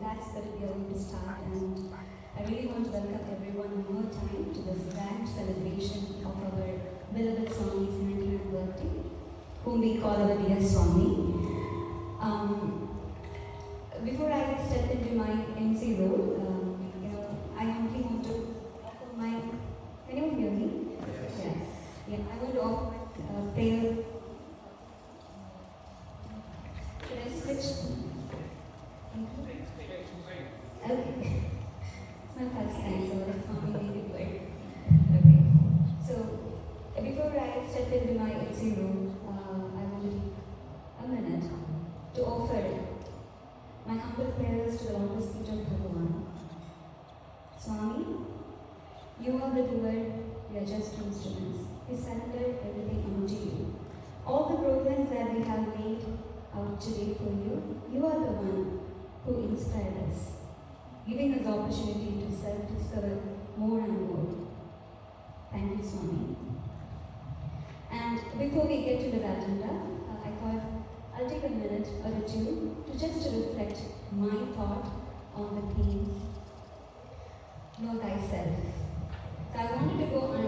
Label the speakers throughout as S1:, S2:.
S1: glad that we are going to start, and I really want to welcome everyone one more time to this grand celebration of our beloved Swami's 99th birthday, whom we call our dear Swami. Before I step into my MC role, I humbly want to offer my. Can you hear me?
S2: Yes.
S1: Yeah. I want to offer my prayer. Should I switch? Okay. It's my first time, so that's not really good. Okay. So, before I step into my MC room, I want a minute to offer my humble prayers to the lotus feet of Bhagavan. Swami, you are the doer, we are just instruments. We surrender everything unto you. All the programs that we have made out today for you, you are the one who inspired us, giving us opportunity to self-discover more and more. Thank you, Swami. And before we get to the agenda, I thought I'll take a minute or two to just reflect my thought on the theme, Know Thyself. So I wanted to go on,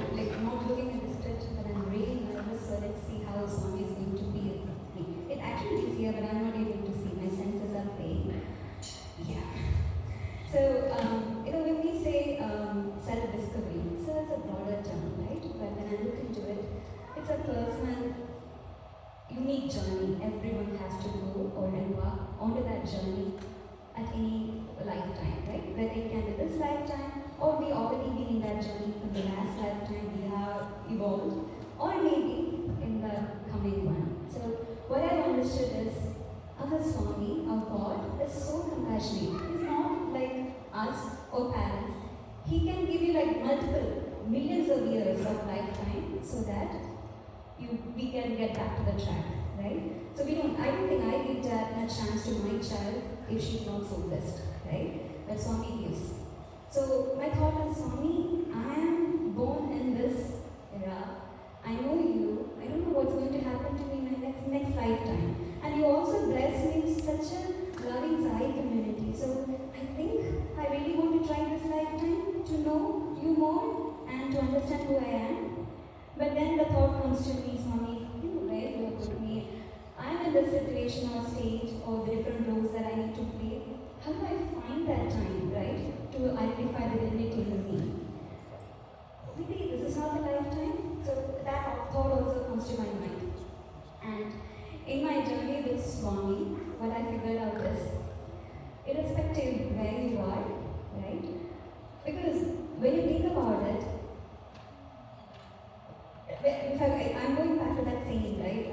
S1: not looking at the script, but I'm really nervous, so let's see how Swami is going to be with me. It actually is here, but I'm not able to see. My senses are playing. Yeah. So, when we say self-discovery, so it's a broader term, right? But when I look into it, it's a personal, unique journey. Everyone has to go or embark onto that journey at any lifetime, right? Whether it can be this lifetime, or we already been in that journey from the last lifetime, we have evolved, or maybe in the coming one. So, what I understood is, our Swami, our God, is so compassionate. He's not like us or parents. He can give you multiple millions of years of lifetime so that we can get back to the track, right? So I don't think I give that much chance to my child if she's not so blessed, right? But Swami gives. So my thought is, Swami, I am born in this era. I know you. I don't know what's going to happen to me in my next lifetime. And you also bless me with such a loving Sai community. So I think I really want to try this lifetime to know you more and to understand who I am. But then the thought comes to me, Swami, where you have put me. I'm in this situation or stage or the different roles that I need to play. How do I find that time, right, to identify the divinity in me? Maybe this is not the lifetime. So that thought also comes to my mind. And in my journey with Swami, what I figured out is, irrespective where you are, right? Because when you think about it, in fact, I'm going back to that saying, right?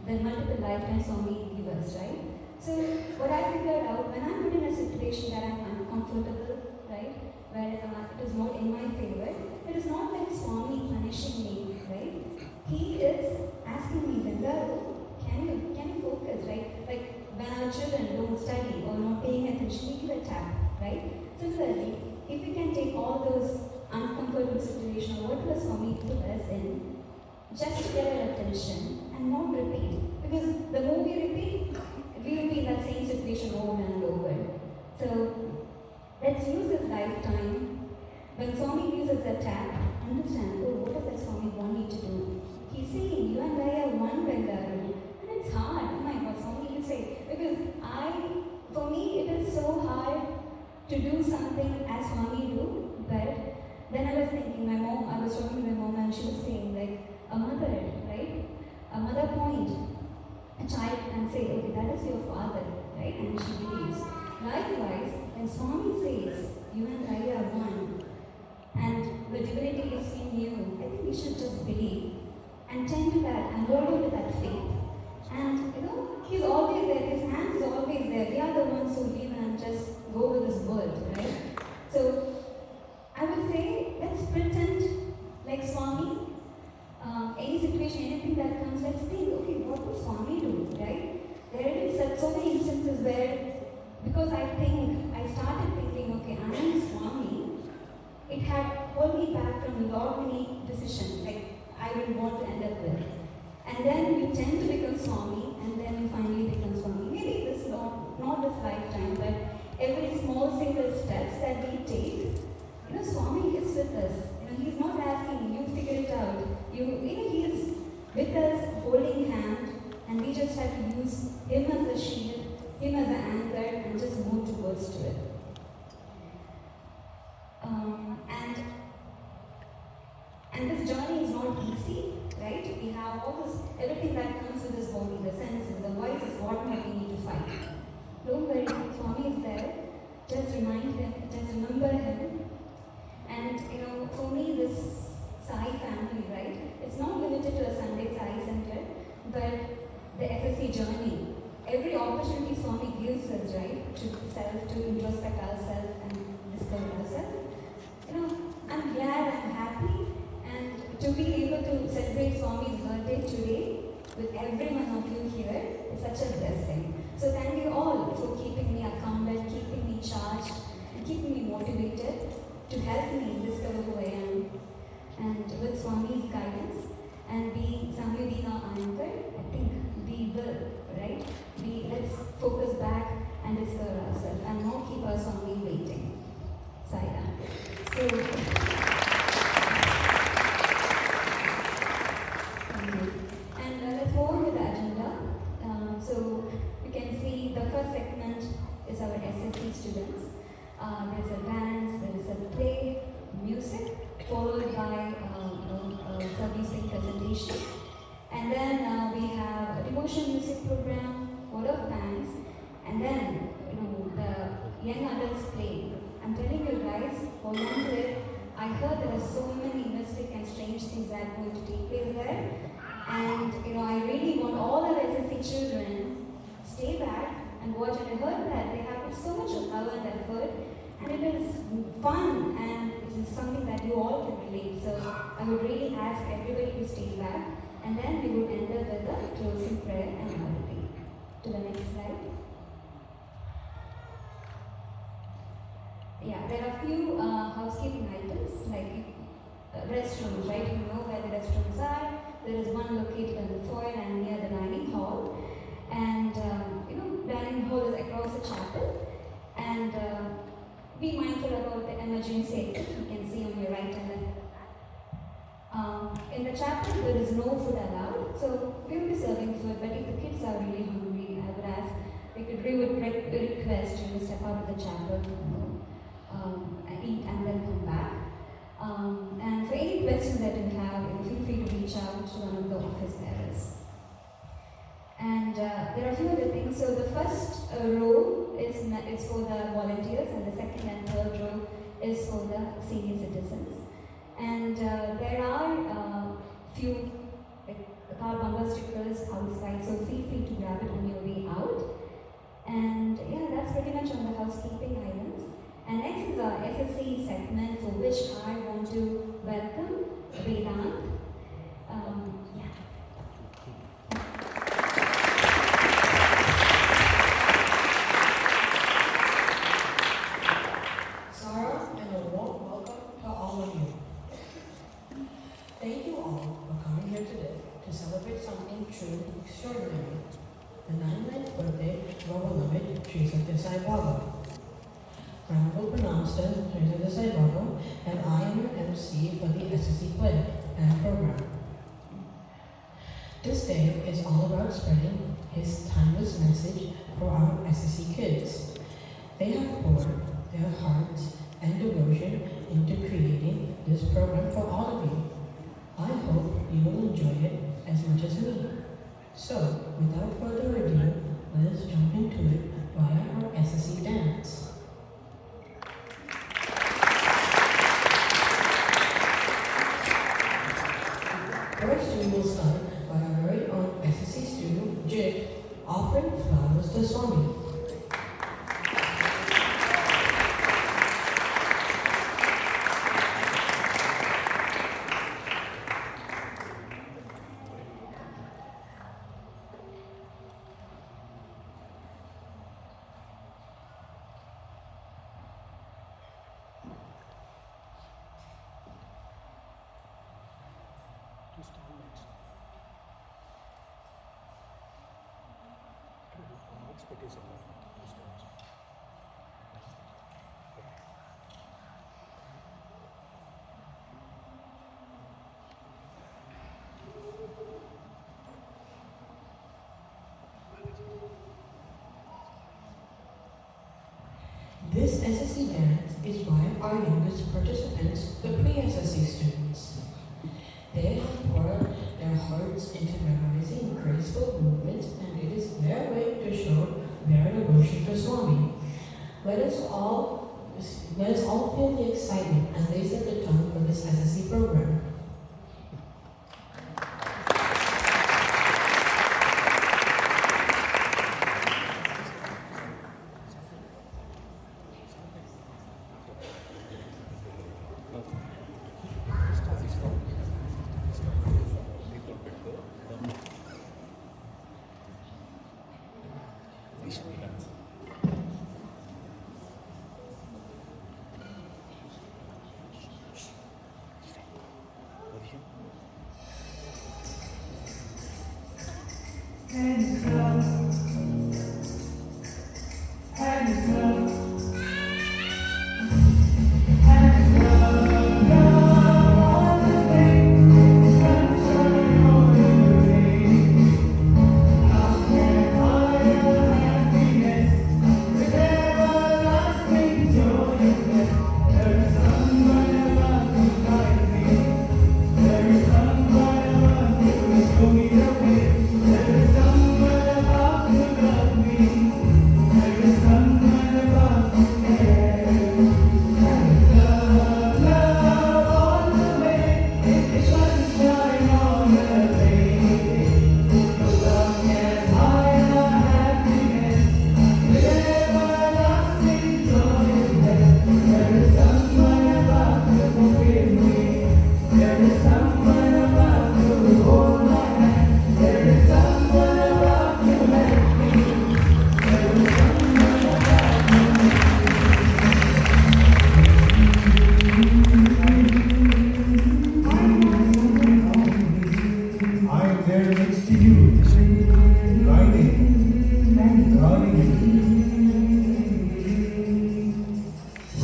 S1: The multiple lifetimes Swami give us, right? So what I figured out, when I'm put in a situation that I'm uncomfortable, right? Where it is not in my favor, it is not like Swami punishing me, right? He is asking me, Bengaru, can you focus, right? Like when our children don't study or not paying attention, we give a tap, right? Similarly, if we can take all those uncomfortable situations, what does Swami put us in, just to get our attention and not repeat. Because the more we repeat, we will be in that same situation over and over. So let's use this lifetime. When Swami gives us a tap, understand, what does that Swami want me to do? He's saying, you and I are one, Bengaru. And it's hard. Oh my God, Swami, you say. Because for me, it is so hard to do something as Swami do. But then I was thinking, I was talking to my mom and she was saying, a mother, right? A mother point a child and say, okay, that is your father, right? And she believes. Likewise, when Swami says, you and I are one, and the divinity is in you, I think we should just believe and tend to that and hold on to that faith. And he's always there, his hand is always there. We are the ones who live and just go with this world, right? So I would say, let's pretend like Swami. Any situation, anything that comes, let's think, okay, what would Swami do, right? There have been so many instances where, because I started thinking, okay, I am Swami, it had pulled me back from a lot many decisions, I would want to end up with. And then you tend to become Swami, and then you finally become Swami. Maybe this not this lifetime, but every small single steps that we take, Swami is with us. He's not asking you figure it out. He is with us, holding hand, and we just have to use him as a shield, him as an anchor, and just move towards to it. And this journey is not easy, right? We have all this, everything that comes with this body, the senses, the voices, what we need to fight. Don't worry, Swami is there. Just remind him, just remember him. And for me, this Sai family, right? It's not limited to a Sunday Sai Center, but the SSE journey. Every opportunity Swami gives us, right, to self, to introspect ourselves and discover ourselves. I'm glad, I'm happy, and to be able to celebrate Swami's birthday today with every one of you here is such a blessing. So thank you all for keeping me accountable, keeping me charged, and keeping me motivated to help me discover who I am. And with Swami's guidance and Swami being our anchor, I think we will, right? Let's focus back and discover ourselves and not keep our Swami waiting. Sai-Ram. So, thank you. And let's move on with the agenda. So you can see the first segment is our SSE students. There's a dance, there is a play, music, followed by a service presentation. And then we have a devotion music program, word of thanks, and then the young adults play. I'm telling you guys, hold on to it. I heard there are so many mystic and strange things that are going to take place there. And I really want all our SSE children stay back and watch. And I heard that they have put so much of love and effort, and it is fun, and it is something that you all can relate. So I would really ask everybody to stay back, and then we would end up with a closing prayer and melody. To the next slide. Yeah, there are a few housekeeping items like restrooms, right? You know where the restrooms are. There is one located in the foyer and near the dining hall. And dining hall is across the chapel. And be mindful about the emergency exit. You can see on your right and left. In the chapel, there is no food allowed. So we will be serving food, but if the kids are really hungry, I would ask, we would request you to step out of the chapel, eat and then come back. And for any questions that you have, feel free to reach out to one of the office bearers. And there are a few other things. So the first row is for the volunteers, and the second and third row is for the senior citizens. And there are few car bumper stickers outside, so feel free to grab it on your way out. And yeah, that's pretty much on the housekeeping items. And next is our SSE segment, for which I want to welcome Vedant.
S2: Sarah, and a warm welcome to all of you. Thank you all for coming here today to celebrate something truly extraordinary, the 99th birthday of our beloved Sri Satya Sai Baba. Honorable Pranamster Sri Satya Sai Baba, and I am your MC for the SSE play and program. This day is all about spreading his timeless message for our SSE kids. They have poured their hearts and devotion into creating this program for all of you. I hope you will enjoy it as much as me. So, without further ado, let us jump into it via our SSE dance. First, we will start by our very own SSE student, Jit, offering flowers to Swami. This SSE dance is by our youngest participants, the pre-SSE students. They have poured their hearts into memorizing graceful movements, and it is their way to show their devotion to Swami. Let us all feel the excitement as they set the tone for this SSE program.
S3: Hands up, hands up, hands up, love on the way, sunshine over the rain. How can I have happiness with everlasting joy and bliss? There is someone above to guide me. There is someone above to show me the way. There is someone above to love me. There is someone above to care. Love on the way. It's sunshine on the way. No love can hide our happiness with everlasting joy and bliss. There is someone above to forgive me. There is someone above to hold my hand. There is someone above to help me. There is someone above to I am there next to you, guiding and guarding you.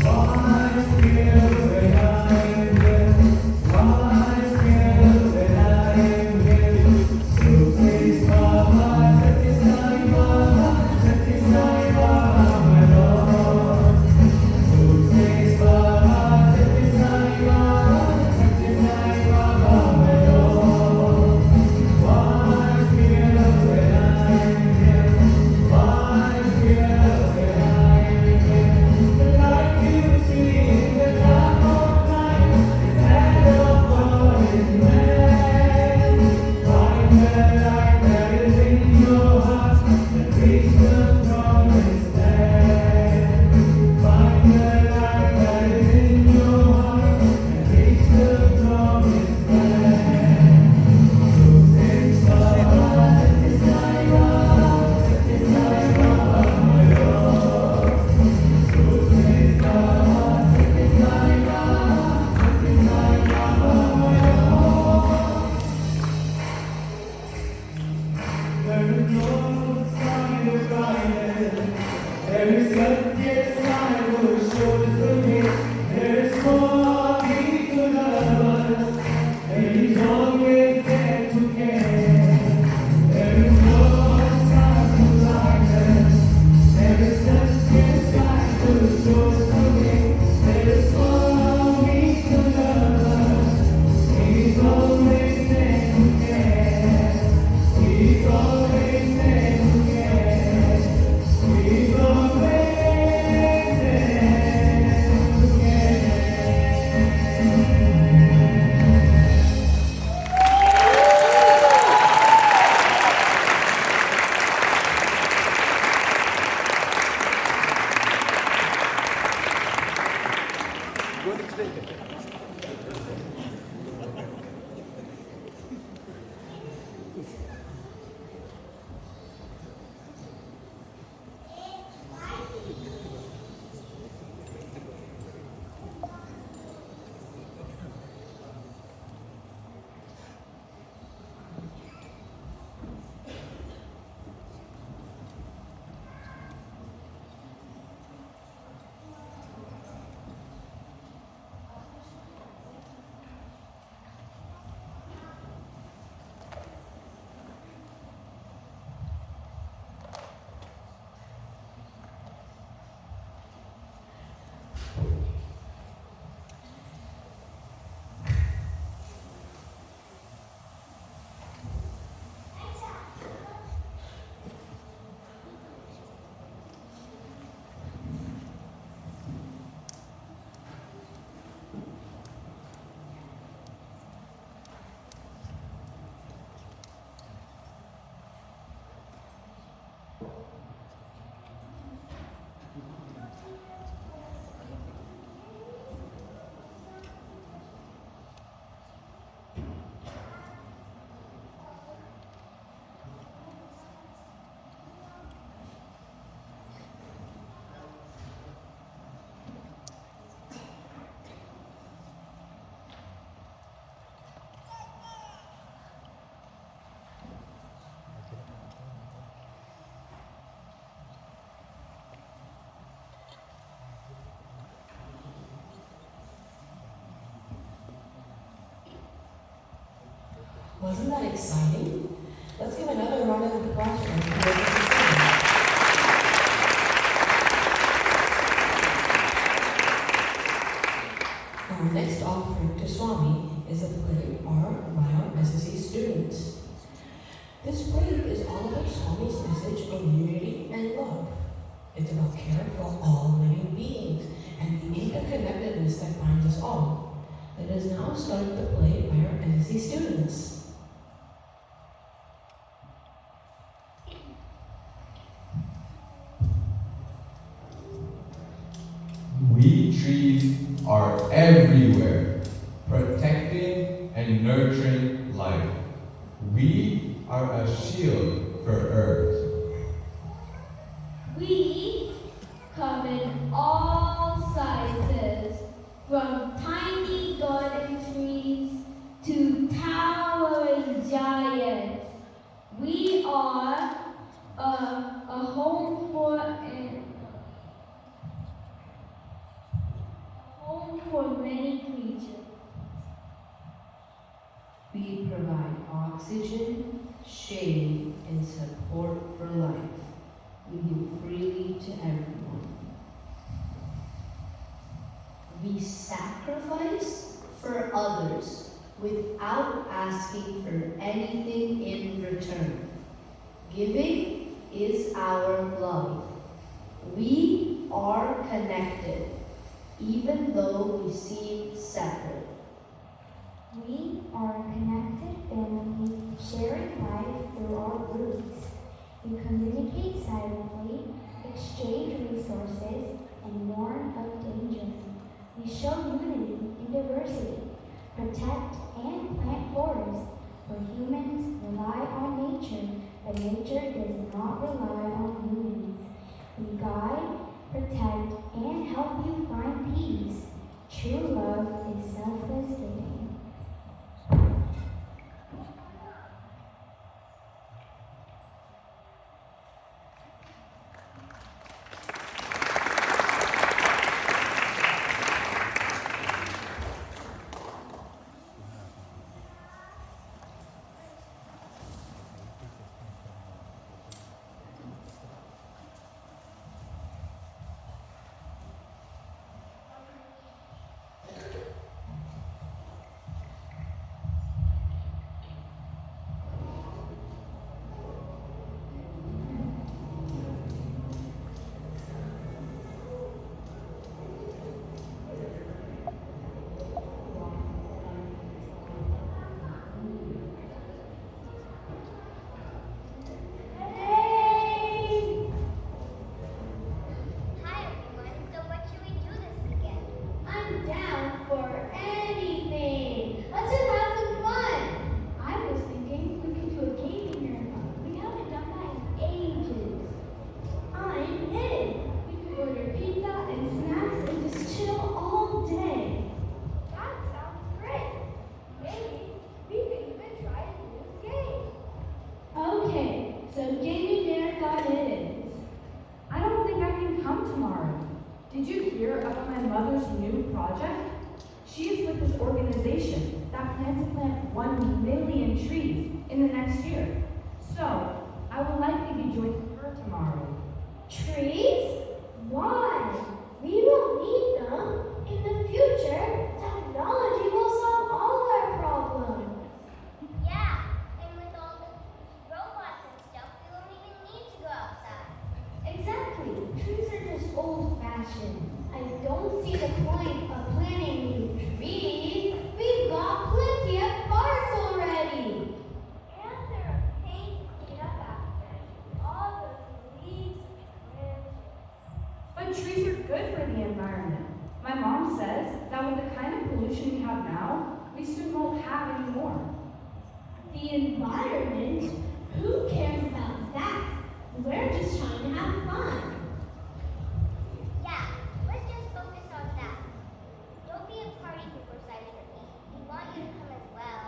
S3: Why feel when I am here? Why feel when I am here? So says Baba, Satisai Baba, Satisai Baba, my Lord. So says Baba, Satisai Baba, Satisai Baba, my Lord. Why feel when I am here? Why feel when I am here? The light you see in the dark of night is that of God in man. Find the light that is in your heart and reach the promised land. Find the light that is in your heart and reach the promised land. So says Baba, Satisai Baba, Satisai Baba, my Lord. So says Baba, Satisai Baba, Satisai Baba, my Lord. There is no sign of guidance. There is Satya's sign who shows the way. There is Swami to love us, and He's always there to care. There is no sign of guidance. There is Satya's sign who shows the way. There is Swami to love us, He's always there to care. He's always there to care. He's always there to
S2: Wasn't that exciting? Let's give another round of applause for him. Our next offering to Swami is a play art by our SSE students. This play is all about Swami's message of unity and love. It's about care for all living beings and the interconnectedness that binds us all. Let us now start the play by our SSE students.
S3: We trees are everywhere, protecting and nurturing life. We are a shield for Earth.
S4: We come in all sizes, from tiny garden trees to towering giants. We are a home for many creatures.
S5: We provide oxygen, shade, and support for life. We give freely to everyone.
S6: We sacrifice for others without asking for anything in return. Giving is our love. We are connected, even though we seem separate.
S7: We are a connected family, sharing life through our roots. We communicate silently, exchange resources, and warn of danger. We show unity in diversity, protect and plant forests, where humans rely on nature, but nature does not rely on humans. We guide, protect, and help you find peace. True love is selfless giving.
S8: Did you hear about my mother's new project? She is with this organization that plans to plant 1 million trees in the next year. So, I will likely be joining her tomorrow.
S4: Trees? Why? We will need them. In the future, technology will solve all our problems.
S9: Yeah, and with all the robots and stuff, we won't even need to go outside.
S4: Exactly. Trees are just old-fashioned. I don't see the point of planting new trees. We've got plenty of parks already.
S9: And there are paint to clean up after. All those leaves and branches.
S8: But trees are good for the environment. My mom says that with the kind of pollution we have now, we soon won't have any more.
S4: The environment? Who cares about that? We're just trying to have fun.
S9: Yeah, let's just focus on that. Don't be a party pooper size for me. We want you to come as well.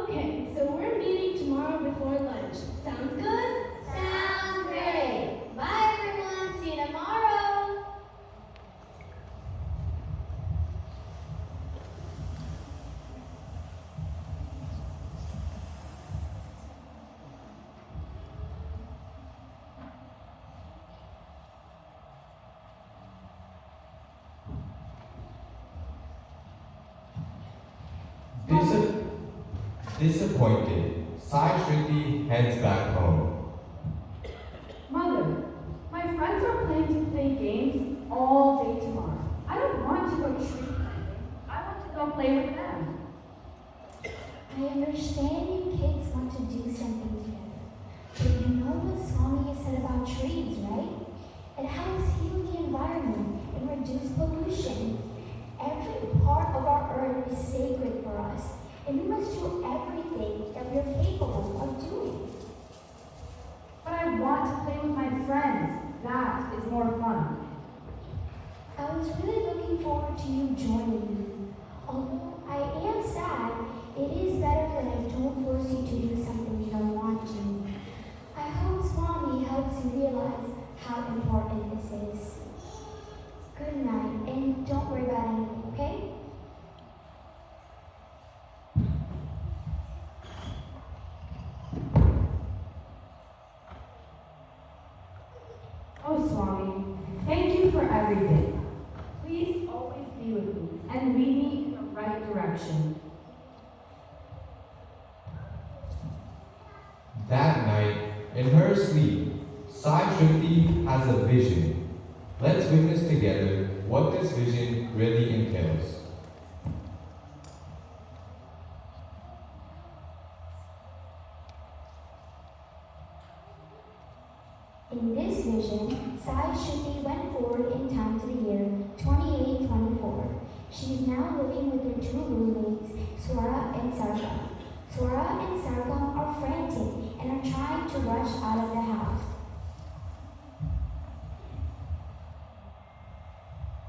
S4: Okay, so we're meeting tomorrow before lunch. Sounds good? Sounds great. Bye, everyone. See you tomorrow.
S3: Disappointed, Sai Shruti heads back home.
S8: Mother, my friends are planning to play games all day tomorrow. I don't want to go tree planting. I want to go play with them.
S7: I understand you kids want to do something together. But you know what Swami has said about trees, right? It helps heal the environment and reduce pollution. Every part of our earth is sacred for us, and we must do everything that we are capable of doing.
S8: But I want to play with my friends. That is more fun.
S7: I was really looking forward to you joining me. Although I am sad, it is better that I don't force you to do something you don't want to. I hope Swami helps you realize how important this is. Good night, and don't worry about anything, okay?
S8: Oh, Swami, thank you for everything. Please always be with me and lead me in the right direction.
S3: That night, in her sleep, Sai Shruti has a vision. Let's witness together what this vision really entails.
S7: In this vision, Sai Shruti went forward in time to the year 2824. She is now living with her two roommates, Swara and Sargam. Swara and Sargam are frantic and are trying to rush out of the house.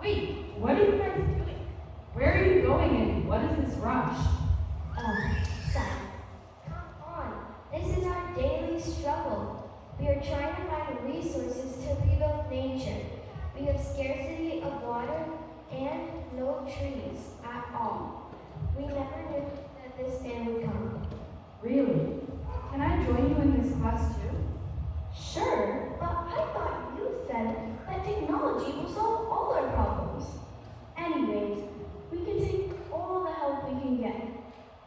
S8: Wait, what are you guys doing? Where are you going and what is this rush?
S4: Son, come on. This is our daily struggle. We are trying to find resources to rebuild nature. We have scarcity of water and no trees at all. We never knew that this day would come.
S8: Really? Can I join you in this quest too?
S4: Sure, but I thought you said that technology will solve all our problems.
S1: Anyways, we can take all the help we can get.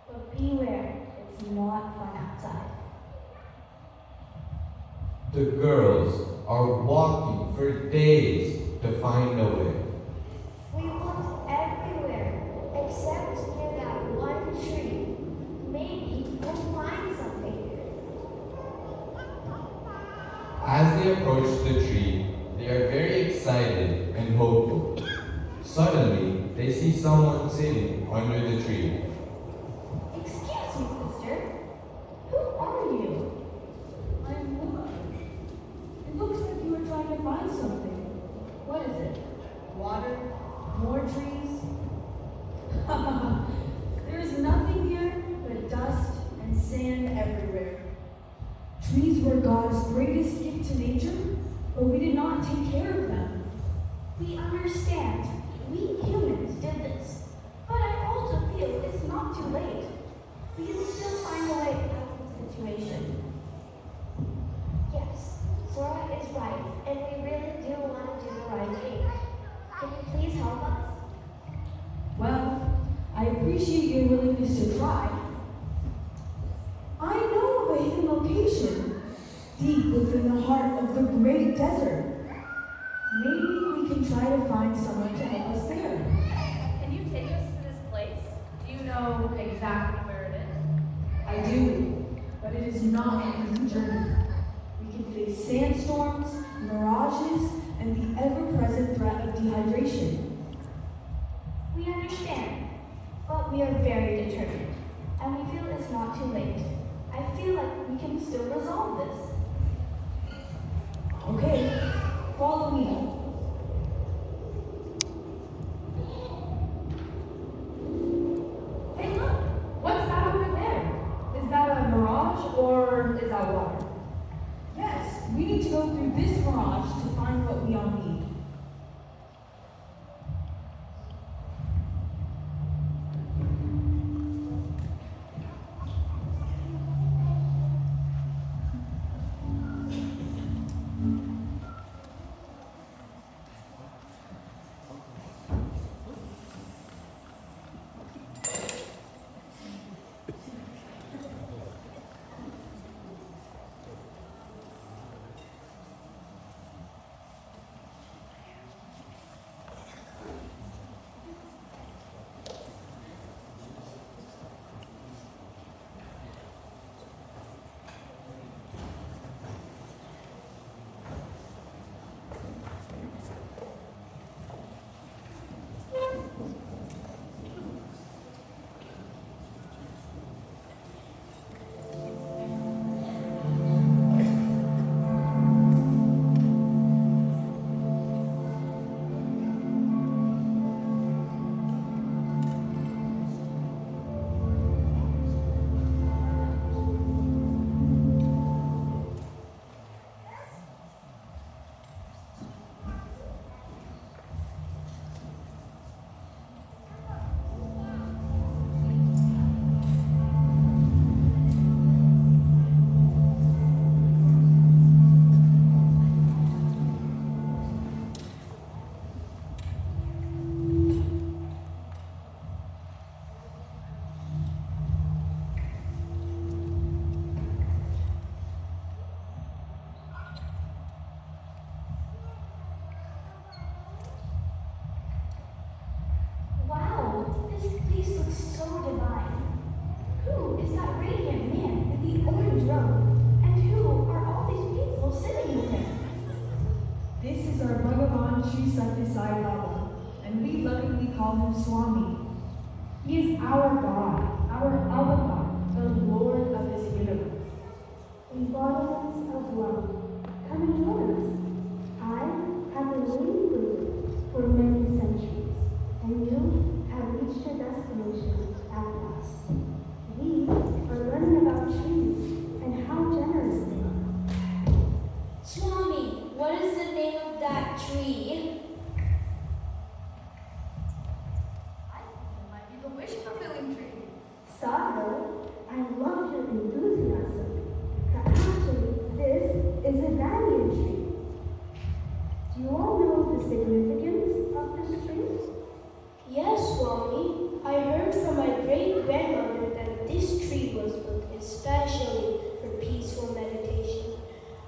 S1: But beware, it's not fun outside.
S3: The girls are walking for days to find a way.
S4: We looked everywhere except near that one tree. Maybe we'll find something.
S3: As they approach the tree, they are very excited and hopeful. Suddenly, they see someone sitting under the tree.
S1: Excuse me, sister. Who are you? I'm Luma. It looks like you were trying to find something. What is it? Water? More trees? There is nothing here but dust and sand everywhere. Trees were God's greatest gift to nature, but we did not take care of them. We understand. We humans did this. But I also feel it's not too late. We can still find a way out of the situation.
S4: Yes, Sora is right, and we really do want to do the right thing. Can you please help us?
S1: Well, I appreciate your willingness to try. I know of a hidden location, deep within the heart of the great desert. Maybe we can try to find someone to help us there.
S8: Can you take us to this place? Do you know exactly where it is?
S1: I do, but it is not an easy journey. We can face sandstorms, mirages, and the ever-present threat of dehydration. We understand, but we are very determined, and we feel it's not too late. I feel like we can still resolve this. Okay, follow me.
S8: Hey, look! What's that over there? Is that a mirage or is that water?
S1: Yes, we need to go through this mirage to find what we all need.
S10: This is our Bhagavan Sri Satya Sai Baba, and we lovingly call him Swami.
S8: He is our God, our avatar, the Lord of this universe.
S7: Embodiments of love. Come and join us. I have been waiting for you for many centuries, and you have reached your destination at last. We are learning about trees and how generous they are.
S4: Swami, what is the name of that tree?
S10: I think it might be the wish-fulfilling tree.
S7: Sado, I love your enthusiasm. But actually, this is a banyan tree. Do you all know the significance of this tree?
S6: Yes, Swami. I heard from my great-grandmother that this tree was built especially for peaceful meditation.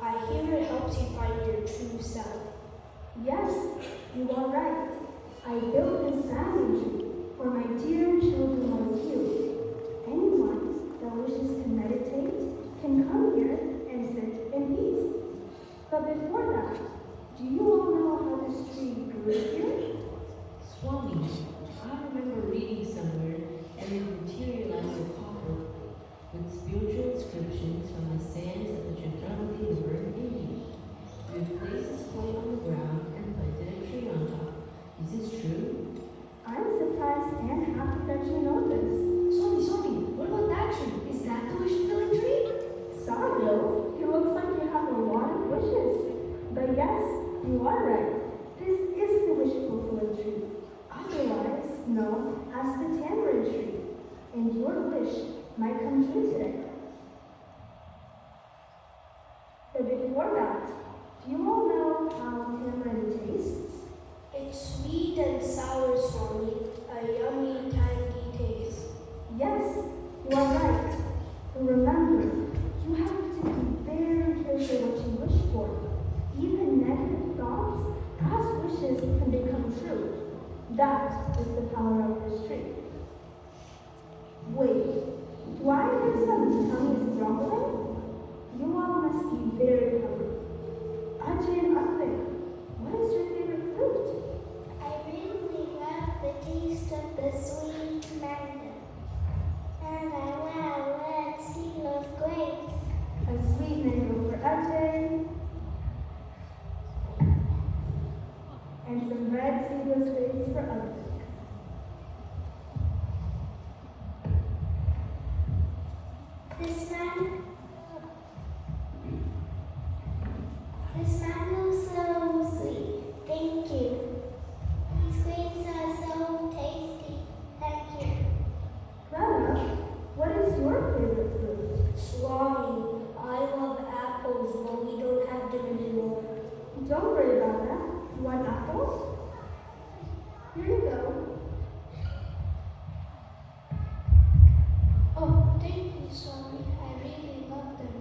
S6: I hear it helps you find your true self.
S7: Yes, you are right. I built this banyan tree for my dear children like you. Anyone that wishes to meditate can come here and sit in peace. But before that, do you all know how this tree grew here?
S5: Swami, I remember reading somewhere and it materialized a copper with spiritual inscriptions from the sands of the Chandramali River in India. You would place this coin on the ground and planted a tree on top. Is this true?
S7: I'm surprised and happy that you know this.
S6: Swami, what about that tree? Is that the wish-fulfilling tree?
S7: Sado, it looks like you have a lot of wishes. But yes, you are right. This is the wish-fulfilling tree. Otherwise known as the tamarind tree. And your wish might come true today. But before that, do you all know how tamarind tastes?
S6: It's sweet and sour, Swami. A yummy, tangy taste.
S7: Yes, you are right. But remember, you have to be very careful what you wish for. Even negative thoughts, past wishes can become true. That is the power of this tree. Wait, do I hear some tummies grumbling? You all must be very hungry. Ajay and Akbay, what is your favorite fruit?
S9: I really love the taste of the sweet mango. And I want to see those grapes.
S7: A sweet mango for Ajay. And some red seedless grapes for Akbay.
S9: This mango is so sweet. Thank you. These grapes are so tasty. Thank you.
S7: Rana, what is your favorite fruit?
S6: Swami, I love apples, but we don't have them anymore.
S7: Don't worry about that. You want apples? Here you go.
S6: Oh, thank you, Swami. I really love them.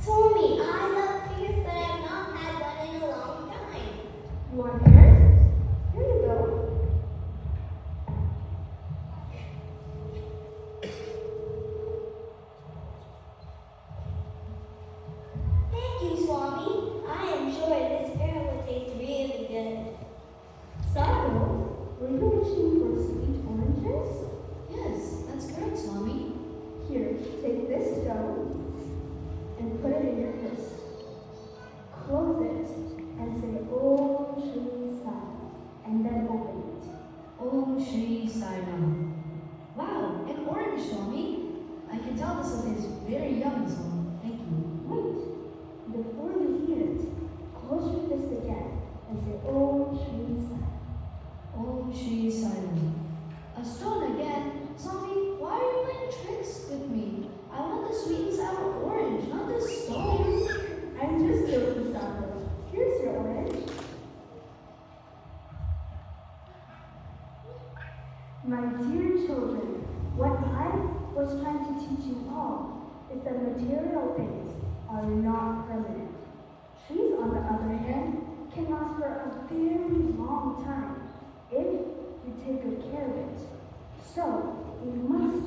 S9: Swami, I love pears, but I've not had one in a long time.
S7: You want pears? Here you go.
S9: Thank you, Swami. I am sure this pear will taste really good.
S7: Sado, were you wishing for sweet oranges?
S6: Yes, that's correct, Swami.
S7: Here, take this stone and put it in your fist. Close it and say Om Shri Sai, and then open it.
S6: Om Shri Sai Ram. Wow, an orange, Swami. I can tell this one is very yummy, Swami. Thank you.
S7: Wait, before you eat it, close your fist again and say Om Shri Sai.
S6: Om Shri Sai Ram. A stone again? Swami, why are you playing tricks with me? I want the sweet and sour orange, not the stone.
S7: I'm just joking, Sado. Here's your orange. My dear children, what I was trying to teach you all is that material things are not permanent. Trees, on the other hand, can last for a very long time if you take good care of it. So, we must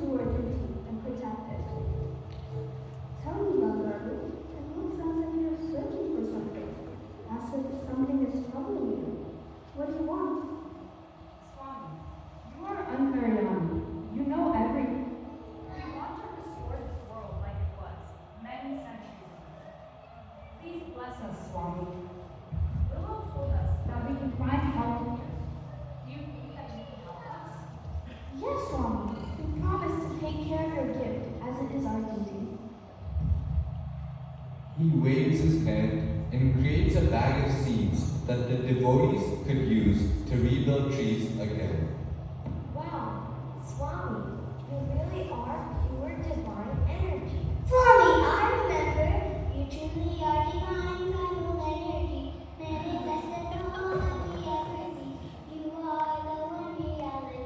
S3: he waves his hand and creates a bag of seeds that the devotees could use to rebuild trees again.
S4: Wow, Swami, you really are pure divine energy.
S9: Swami, I remember you truly are divine, primal energy, manifested from all that we ever see. You are the one reality,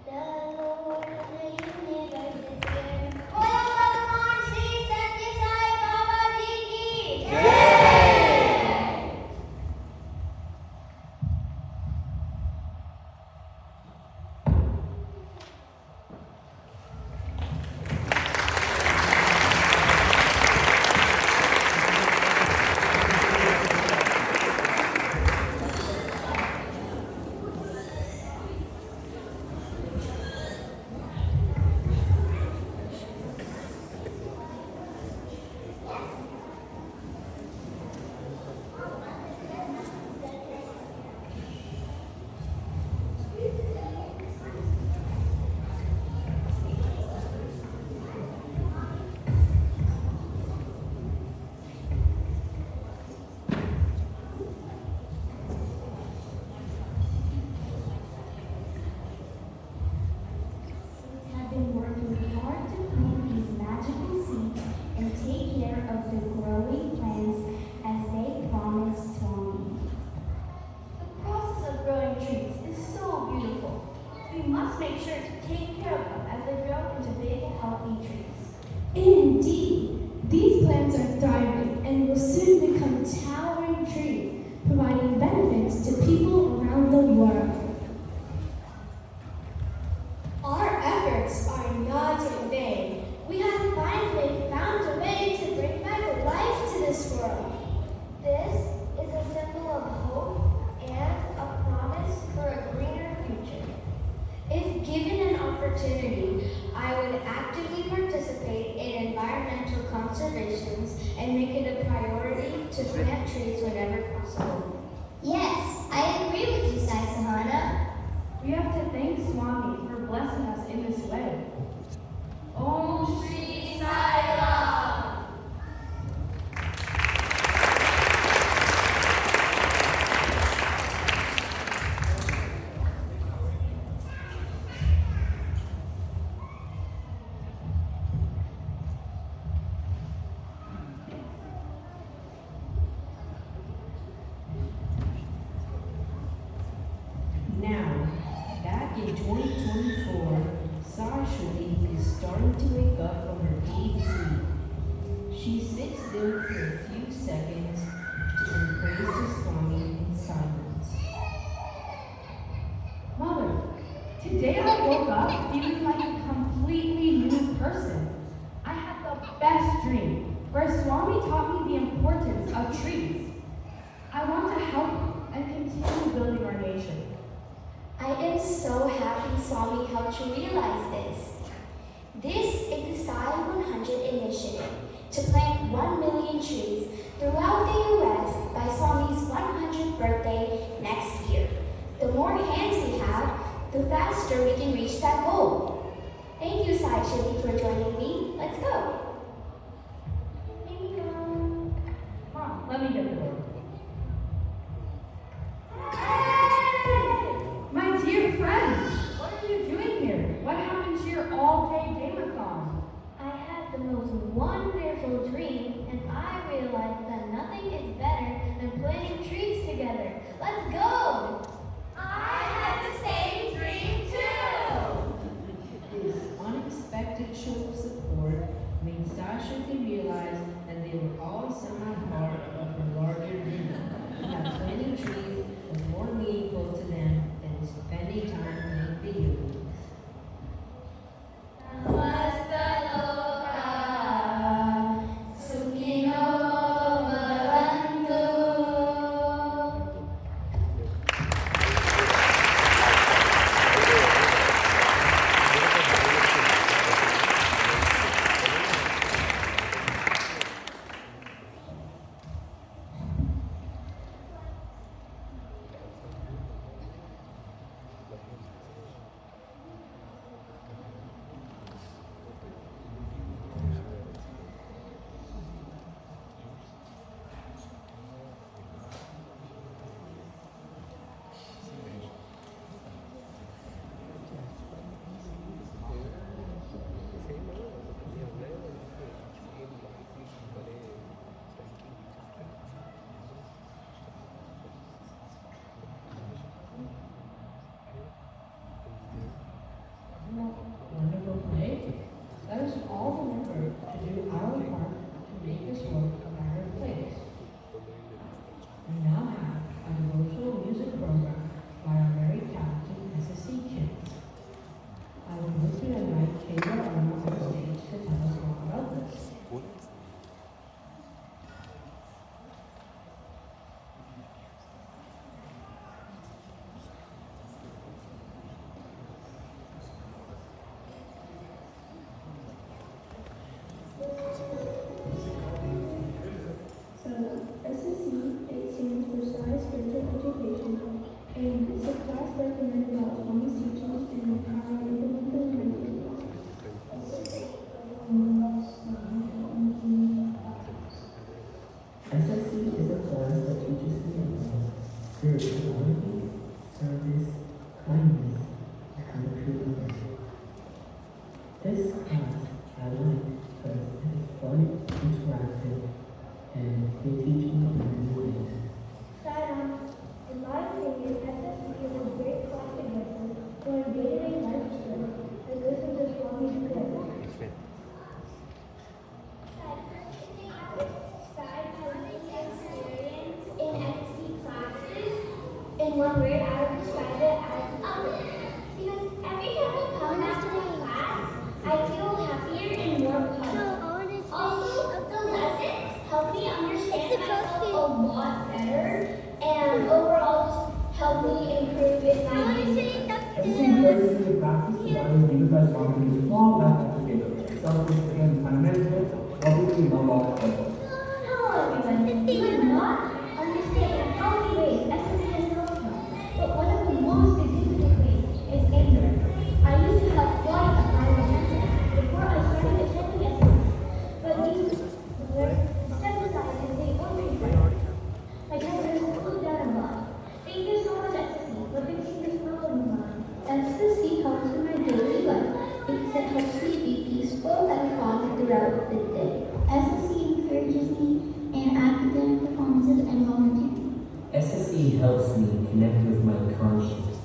S9: the Lord of the universe is here. Bolo Bhagwan Shri Satya Sai Baba Ji ki Jai!
S7: Have been working hard to plant these magical seeds and take care of the growing plants as they promised Swami.
S4: The process of growing trees is so beautiful. We must make sure to take care of them as they grow into big, healthy trees.
S6: Indeed, these plants are thriving and will soon become towering trees, providing benefits to people around the world. Our efforts are not in vain. We have finally found a way to bring back life to this world.
S4: This is a symbol of hope and a promise for a greener future.
S6: If given an opportunity, I would actively participate in environmental conservations and make it a priority to plant trees whenever possible.
S9: Yes, I agree with you, Sai Sahana.
S8: We have to thank Swami for blessing us in this way. Om Shri Sai Ram.
S2: Now, back in 2024, Sarashwati is starting to wake up from her deep sleep. She sits there for a few seconds to sing praise to Swami in silence.
S8: Mother, today I woke up feeling like a completely new person. I had the best dream where Swami taught me the importance of trees. I want to help and continue building our nation.
S6: I am so happy Swami helped you realize this. This is the Sai 100 initiative to plant 1 million trees throughout the U.S. by Swami's 100th birthday next year. The more hands we have, the faster we can reach that goal. Thank you, Sai Shilpi, for joining me. Let's go.
S8: Mom, let me get the book. My dear friends, what are you doing here? What happened to your all-day day-a-thon?
S4: I had the most wonderful dream, and I realized that nothing is better than planting trees together. Let's go! I had the same dream too!
S2: This unexpected show of support made This class I like because it's fun, interactive, and they teach me new things.
S9: Sarah, in my opinion, SSE is a great class to get to for a day-to-day life skills and listen to Swami's prayers.
S4: In SSE classes, in one word, I would describe it as uplift. Because every time I come back to class, I feel happier and more positive. Also, the lessons help me understand myself a lot better, and overall just help me improve in my music.
S3: SSE encourages you to practice the values given by Swami in a small math application, self-discipline, time management, while doing love all together.
S9: Hello everyone. You would not understand how many ways SSE has helped me, but one of the most significant ways is anger. I used to have quite a violent temper before I started attending SSE, but these were step aside and say, oh, my temper has cooled down a lot. Thank you so much, SSE, for fixing this problem of mine.
S7: SSE helps in my daily life because it helps me be peaceful and calm throughout the day. SSE encourages me in academic performances and volunteering.
S11: SSE helps me connect with my conscience,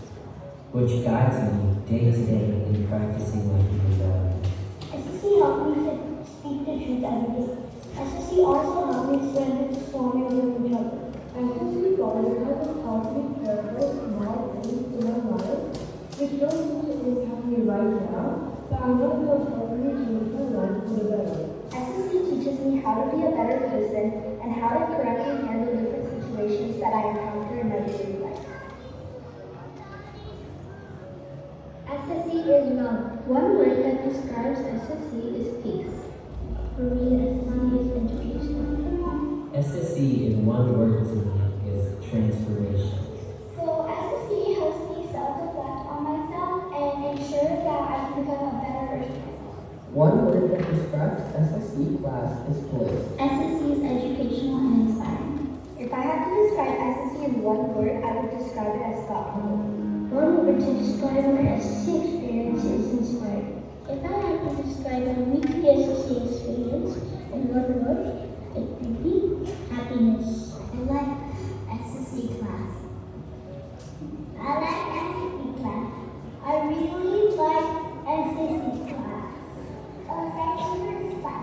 S11: which guides me day to day in practicing my human values.
S9: SSE helped me to speak the truth every day. SSE also helped me spend with Swami over each other. SSE College has helped me prioritize small things in my life, which don't seem to impact me right now, but I know it will help me change my life for the better. SSE teaches me how to be a better person and how to correctly handle different situations that I encounter in my daily life. SSE is love. One word that describes SSE is peace. For me, SSE is education.
S11: SSE in one word to me is transformation.
S9: So SSE helps me self-reflect on myself and ensure that I can become a better version of myself.
S2: One word that describes SSE class is bliss.
S7: SSE is educational and inspiring.
S9: If I had to describe SSE in one word, I would describe it as thoughtful.
S7: One word to describe my SSE experience is inspiring.
S9: If I had to describe a weekly SSE experience in one word, it would be happiness.
S7: I like SSE class.
S9: I like SSE class. I really like SSE class. SSE is fun.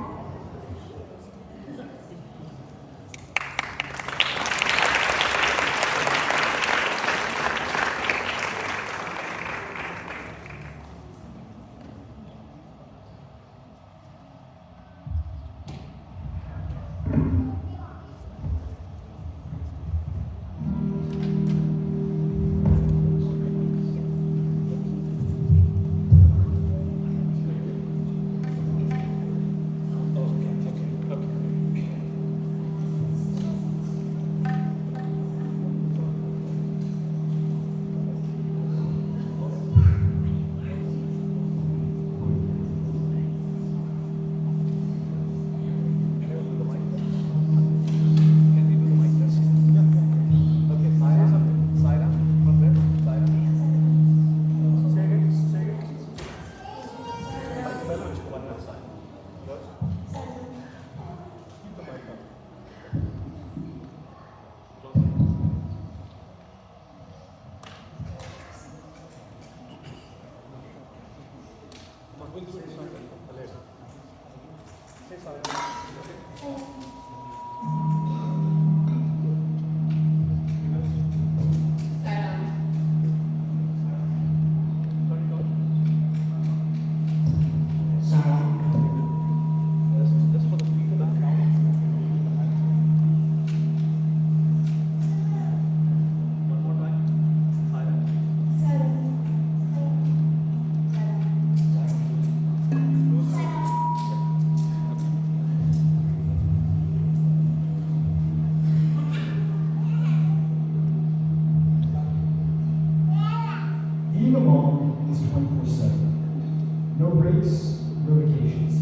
S3: Being a mom is 24/7. No breaks, no vacations.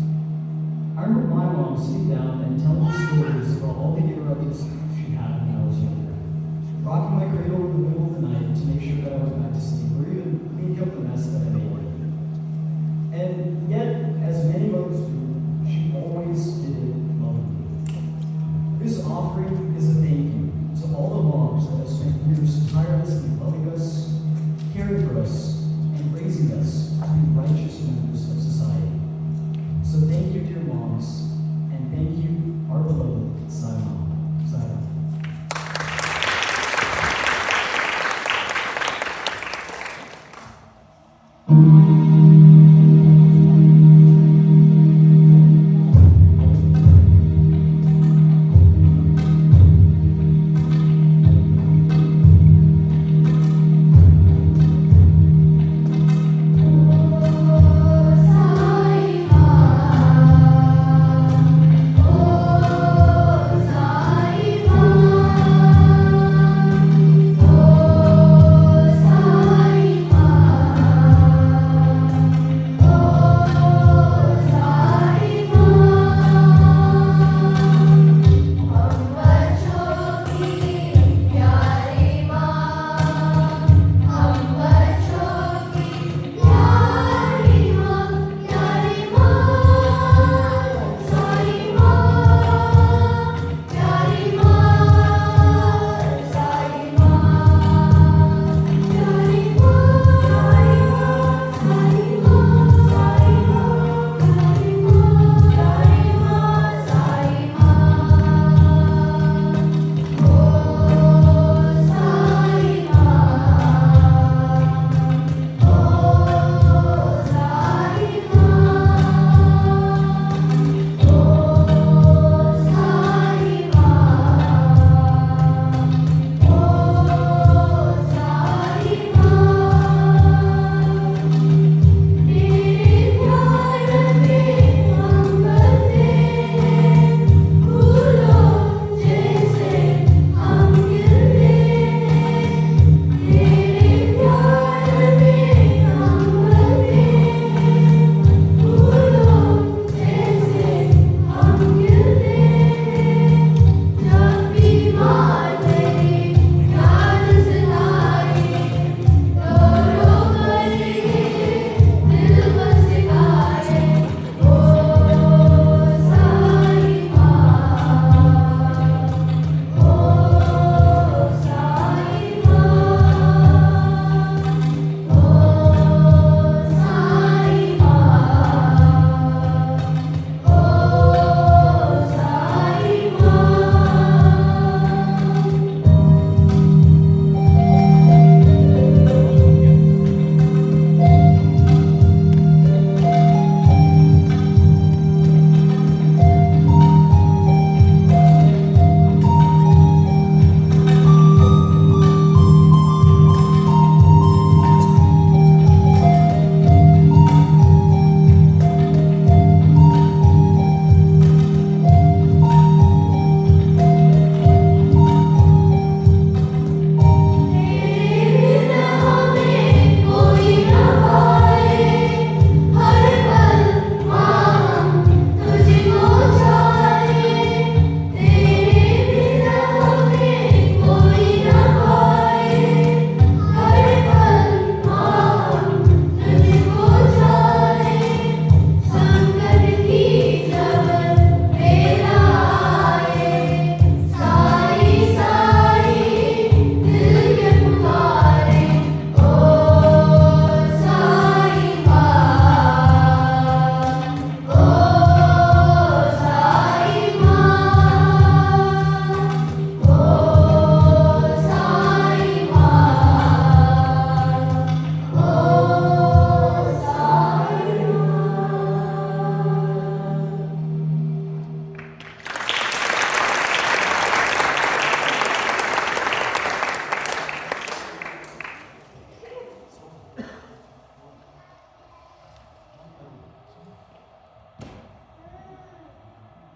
S3: I remember my mom sitting down and telling me stories about all the interrupted sleep she had when I was younger. Rocking my cradle in the middle of the night to make sure that I was back to sleep, or even cleaning up the mess that I made. And yet,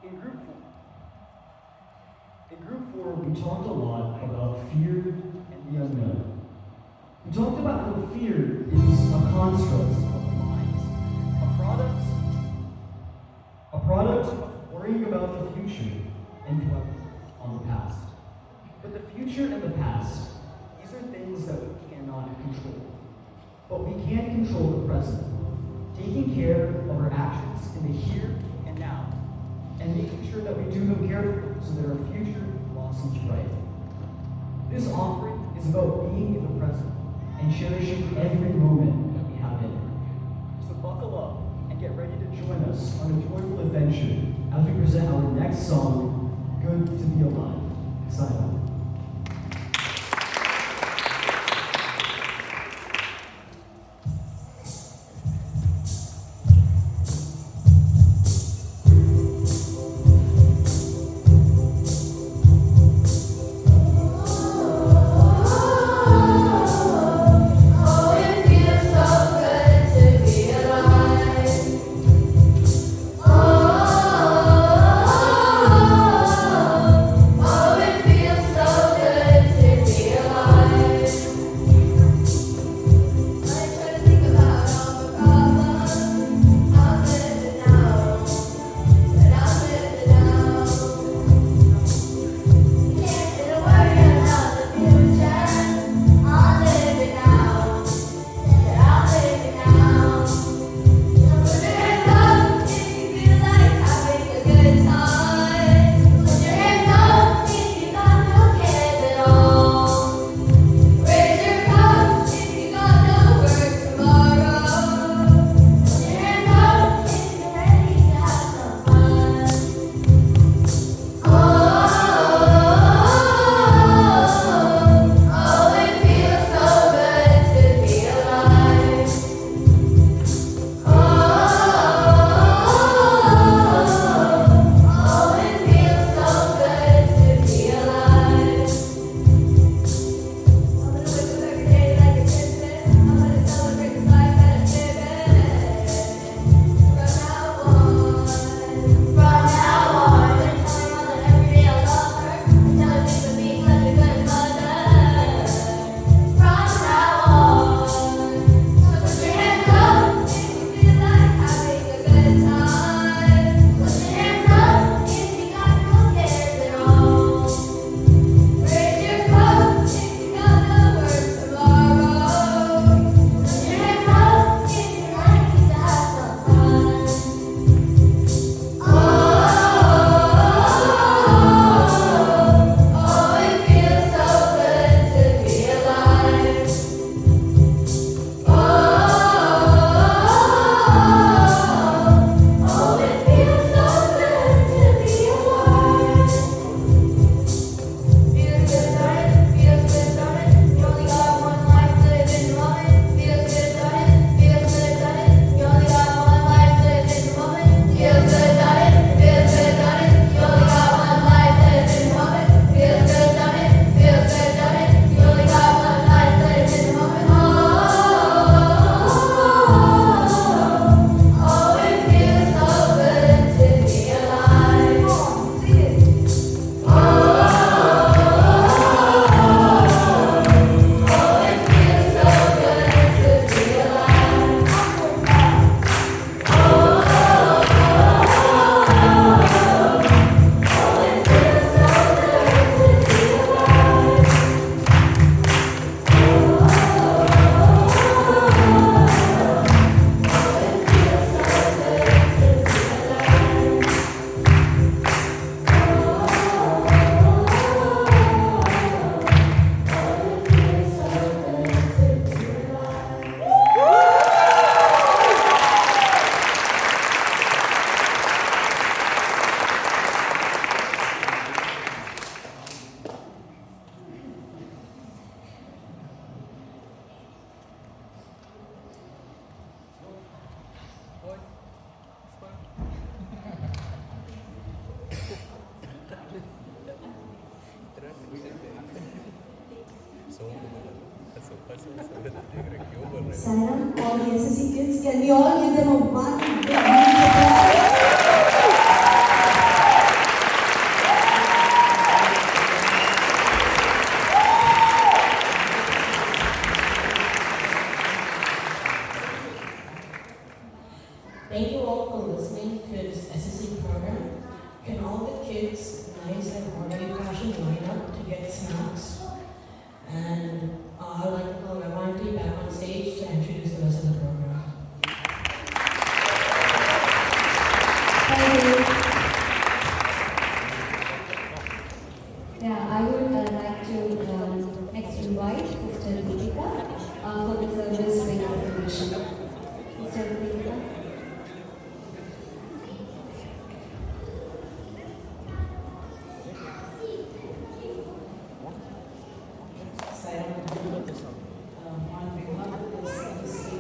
S3: In group four, we talked a lot about fear and the unknown. We talked about how fear is a construct of the mind, a product of worrying about the future and dwelling on the past. But the future and the past, these are things that we cannot control. But we can control the present, taking care of our actions in the here and now, and making sure that we do them carefully so that our future blossoms bright. This offering is about being in the present and cherishing every moment that we have in it. So buckle up and get ready to join us on a joyful adventure as we present our next song, Good to Be Alive. Sign up.
S10: Saram, all the SSE kids, can we all give them a one big round of applause?
S1: Thank you. Yeah, I would like to next invite Sister Deepika for the service with affirmation. Sister Deepika.
S2: On behalf of the SSE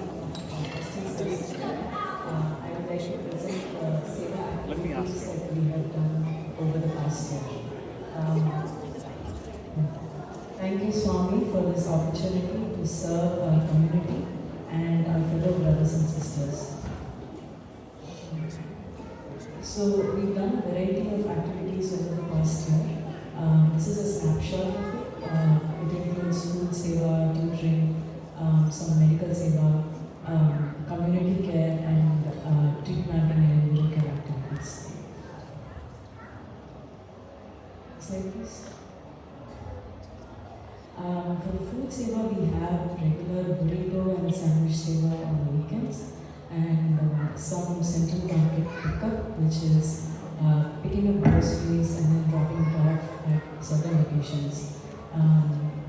S2: I would like to present the Seva activities that we have done over the past year. Thank you, Swami, for this opportunity to serve our community and our fellow brothers and sisters. So we've done a variety of activities over the past year. This is a snapshot of it. It includes food seva, tutoring, some medical seva, community care, and tree planting and individual care activities. Slide please. For the food seva, we have regular burrito and sandwich seva on the weekends, and some central market pickup, which is picking up groceries and then dropping it off at certain locations.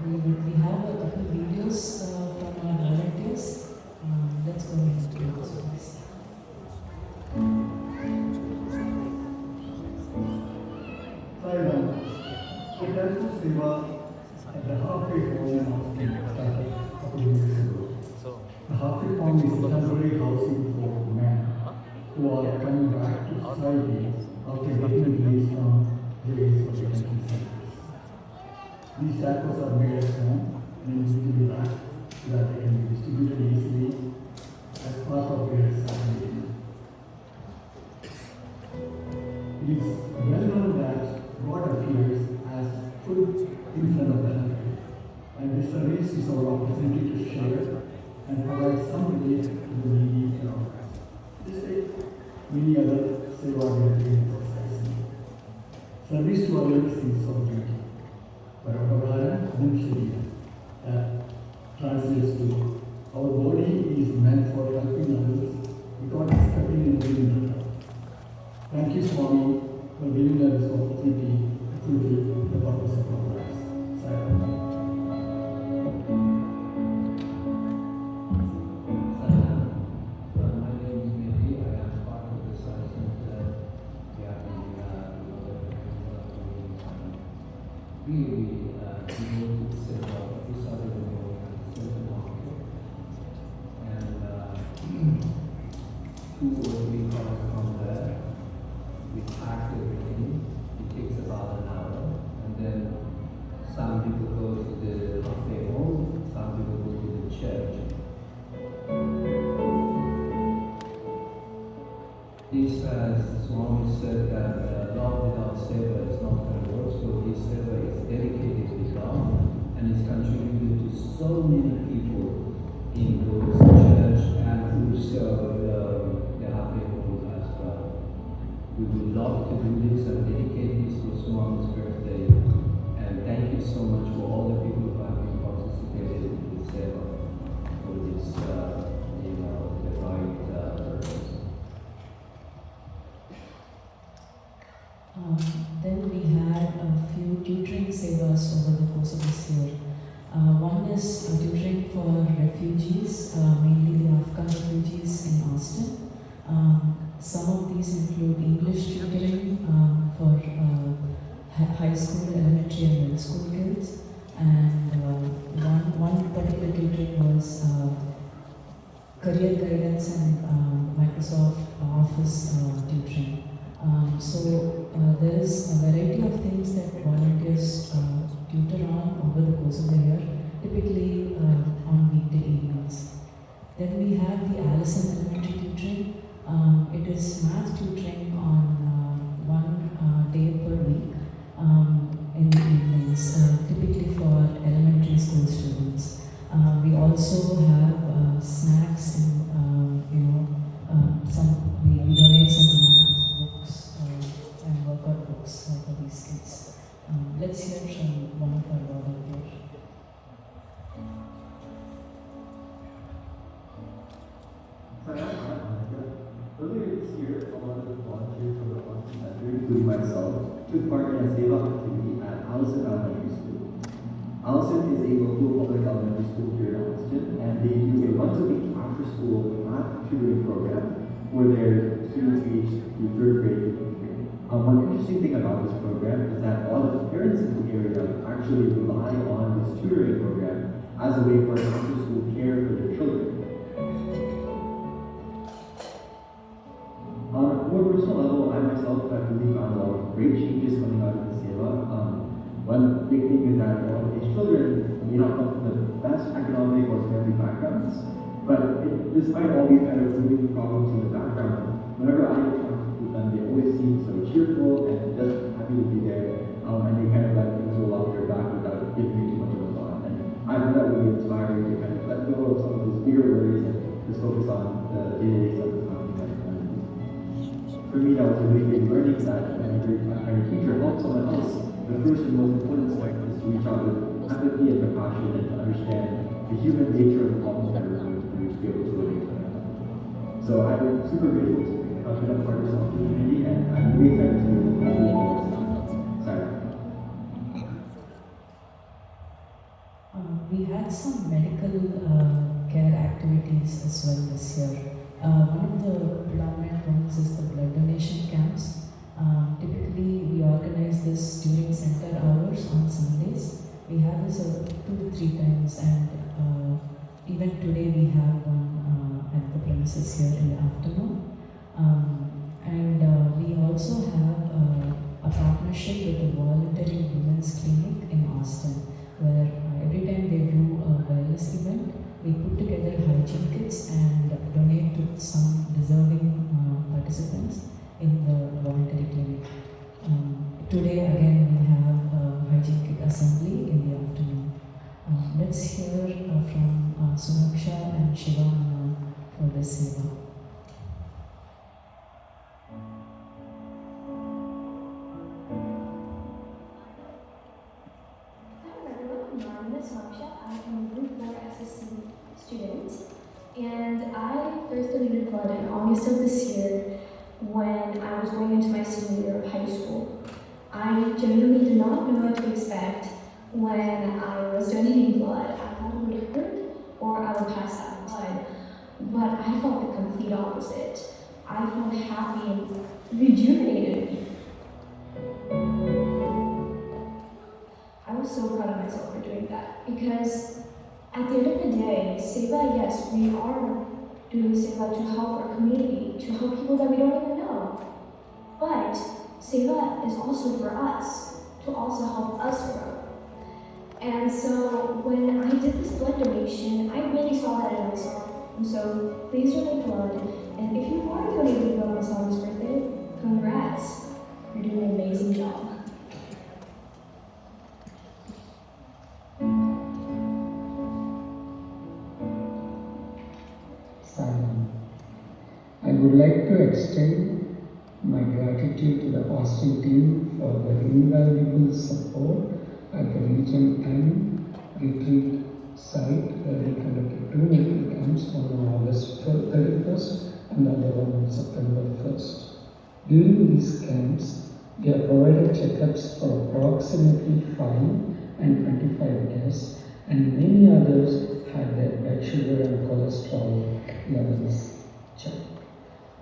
S2: We have a couple of videos from our volunteers. Let's go into those please.
S3: Simon, the temple seva at the halfway home housing started a couple of years ago. The halfway home is a temporary housing for men who are coming back to society after getting released from jails or detention centers. These tackles are made at home and individually wrapped so that they can be distributed easily as part of their society. It is well known that God appears as food in front of the hungry, and this service is our opportunity to share and provide some relief to the needy in our lives. Just like many other seva we are doing in our society. Service to others is our duty. Parapagara Nimshariya. That translates to our body is meant for helping others without expecting anything in return. Thank you, Swami, for giving us this opportunity to fulfill the purpose of our lives. Sayonara.
S12: My name is Mehdi. I am part of the Science Center. Really devoted several episodes of the center market. And 2 or 3 cars from there. We pack everything. It takes about an hour. And then some people go to the cafe home, some people go to the church. This, as Swami said, that love without seva is not going to work. So this seva is dedicated with love and it's contributed to so many people in those church and also the happy home as well. We would love to do this and dedicate this for Swami's birthday. And thank you so much for all the people who have been participated in this seva for this, the right purpose.
S2: Then we had a few tutoring sevas over the course of this year. One is tutoring for refugees, mainly the Afghan refugees in Austin. Some of these include English tutoring for high school, elementary and middle school kids. And one particular tutoring was career guidance and Microsoft Office tutoring. So there is a variety of things that volunteers tutor on over the course of the year, typically on weekday evenings. Then we have the Allison Elementary tutoring. It is math tutoring on one day per week in the evenings, typically for elementary school students. We also have snacks and we donate some math books and workout books for these kids. Let's hear from one of our volunteers.
S3: Earlier this year, I wanted to volunteer
S13: including myself, took part in a Seva activity at Allison Elementary School. Allison is a local public elementary school here in Austin, and they do a once-a-week after-school math tutoring program for their students aged through 3rd grade to 8th grade. One interesting thing about this program is that a lot of parents in the area actually rely on this tutoring program as a way for after-school care for their children. On a more personal level, I myself have really found a lot of great changes coming out of the Seva. One big thing is that a lot of these children may not come from the best economic or family backgrounds, but despite all these kind of moving problems in the background, whenever I interact with them, they always seem so cheerful and just happy to be there, and they kind of let things roll off their back without giving me too much of a thought. And I find that really inspiring to kind of let go of some of these bigger worries and just focus on the day-to-day stuff that's happening at home. For me, that was a really big learning that whenever a teacher helps someone else, the first and most important step is to reach out with empathy and compassion and to understand the human nature of the problem that we're going through to be able to relate to them. So I'm super grateful to have been a part of this opportunity, and I'm really excited to be more.
S2: We had some medical care activities as well this year. One of the predominant ones is the blood donation camps. Typically, we organize this during center hours on Sundays. We have this 2 to 3 times, and even today we have one at the premises here in the afternoon. We also have a partnership with the Voluntary Women's Clinic in Austin, where every time they do a wellness event, we put together hygiene kits and donate to some deserving participants in the voluntary clinic. Today again we have a hygiene kit assembly in the afternoon. Let's hear from Sunaksha and Shiva for this seva.
S14: My name is Swami. I am a Group 4 SSE student, and I first donated blood in August of this year when I was going into my senior year of high school. I genuinely did not know what to expect when I was donating blood. I thought it would hurt or I would pass out blood, but I felt the complete opposite. I felt happy and rejuvenated. I was so proud of myself for doing that because at the end of the day, Seva, yes, we are doing Seva to help our community, to help people that we don't even know. But Seva is also for us, to also help us grow. And so when I did this blood donation, I really saw that in myself. And so please donate blood. And if you are donating blood on Swami's birthday, congrats. You're doing an amazing job.
S15: I would like to extend my gratitude to the Austin team for the invaluable support at the Region 10 retreat site where we conducted 2 medical camps, one on August 31st and the other one on September 1st. During these camps, we have provided checkups for approximately 5 and 25 guests, and many others had their blood sugar and cholesterol levels checked.